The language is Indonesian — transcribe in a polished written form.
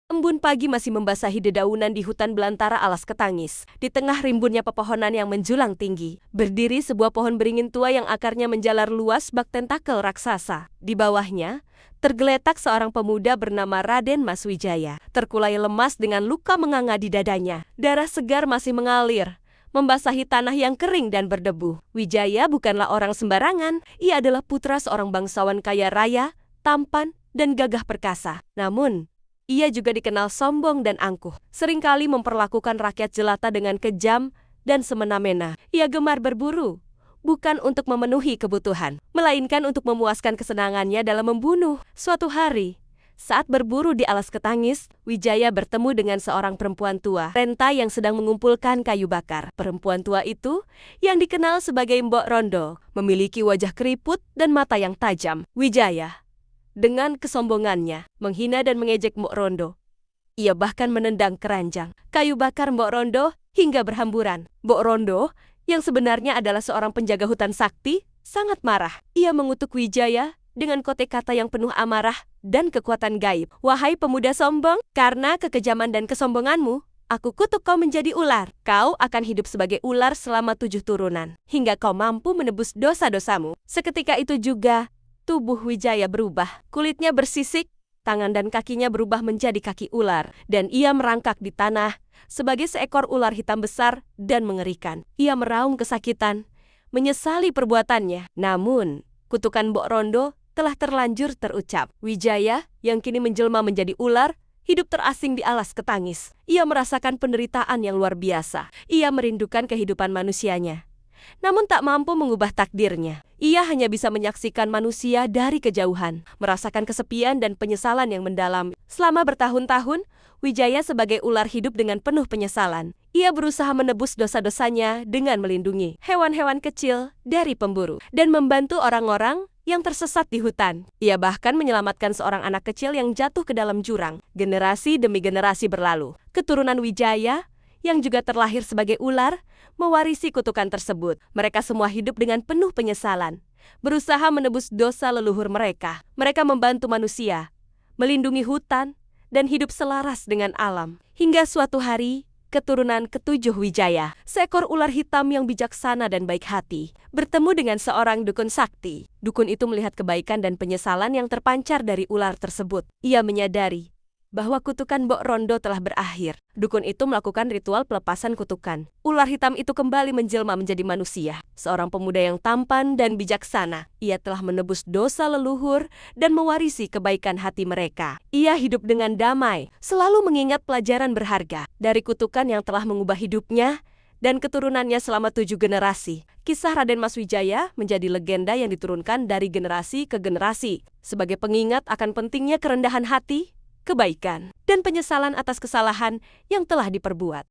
Embun pagi masih membasahi dedaunan di hutan belantara alas ketangis. Di tengah rimbunnya pepohonan yang menjulang tinggi, berdiri sebuah pohon beringin tua yang akarnya menjalar luas bak tentakel raksasa. Di bawahnya, tergeletak seorang pemuda bernama Raden Mas Wijaya, terkulai lemas dengan luka menganga di dadanya. Darah segar masih mengalir, membasahi tanah yang kering dan berdebu. Wijaya bukanlah orang sembarangan. Ia adalah putra seorang bangsawan kaya raya, tampan, dan gagah perkasa. Namun, ia juga dikenal sombong dan angkuh. Seringkali memperlakukan rakyat jelata dengan kejam dan semena-mena. Ia gemar berburu, bukan untuk memenuhi kebutuhan, melainkan untuk memuaskan kesenangannya dalam membunuh. Suatu hari, saat berburu di alas ketangis, Wijaya bertemu dengan seorang perempuan tua, renta yang sedang mengumpulkan kayu bakar. Perempuan tua itu, yang dikenal sebagai Mbok Rondo, memiliki wajah keriput dan mata yang tajam. Wijaya, dengan kesombongannya, menghina dan mengejek Mbok Rondo. Ia bahkan menendang keranjang kayu bakar Mbok Rondo hingga berhamburan. Mbok Rondo, yang sebenarnya adalah seorang penjaga hutan sakti, sangat marah. Ia mengutuk Wijaya dengan kote-kata yang penuh amarah dan kekuatan gaib. "Wahai pemuda sombong, karena kekejaman dan kesombonganmu, aku kutuk kau menjadi ular. Kau akan hidup sebagai ular selama 7 turunan, hingga kau mampu menebus dosa-dosamu." Seketika itu juga, tubuh Wijaya berubah. Kulitnya bersisik, tangan dan kakinya berubah menjadi kaki ular, dan ia merangkak di tanah sebagai seekor ular hitam besar dan mengerikan. Ia meraung kesakitan, menyesali perbuatannya. Namun, kutukan Mbok Rondo telah terlanjur terucap. Wijaya, yang kini menjelma menjadi ular, hidup terasing di alas ketangis. Ia merasakan penderitaan yang luar biasa. Ia merindukan kehidupan manusianya, namun tak mampu mengubah takdirnya. Ia hanya bisa menyaksikan manusia dari kejauhan, merasakan kesepian dan penyesalan yang mendalam. Selama bertahun-tahun, Wijaya sebagai ular hidup dengan penuh penyesalan. Ia berusaha menebus dosa-dosanya dengan melindungi hewan-hewan kecil dari pemburu dan membantu orang-orang yang tersesat di hutan. Ia bahkan menyelamatkan seorang anak kecil yang jatuh ke dalam jurang. Generasi demi generasi berlalu. Keturunan Wijaya, yang juga terlahir sebagai ular, mewarisi kutukan tersebut. Mereka semua hidup dengan penuh penyesalan, berusaha menebus dosa leluhur mereka. Mereka membantu manusia, melindungi hutan, dan hidup selaras dengan alam. Hingga suatu hari, keturunan ketujuh Wijaya, seekor ular hitam yang bijaksana dan baik hati, bertemu dengan seorang dukun sakti. Dukun itu melihat kebaikan dan penyesalan yang terpancar dari ular tersebut. Ia menyadari bahwa kutukan Mbok Rondo telah berakhir. Dukun itu melakukan ritual pelepasan kutukan. Ular hitam itu kembali menjelma menjadi manusia, seorang pemuda yang tampan dan bijaksana. Ia telah menebus dosa leluhur dan mewarisi kebaikan hati mereka. Ia hidup dengan damai, selalu mengingat pelajaran berharga dari kutukan yang telah mengubah hidupnya dan keturunannya selama 7 generasi. Kisah Raden Mas Wijaya menjadi legenda yang diturunkan dari generasi ke generasi, sebagai pengingat akan pentingnya kerendahan hati, kebaikan, dan penyesalan atas kesalahan yang telah diperbuat.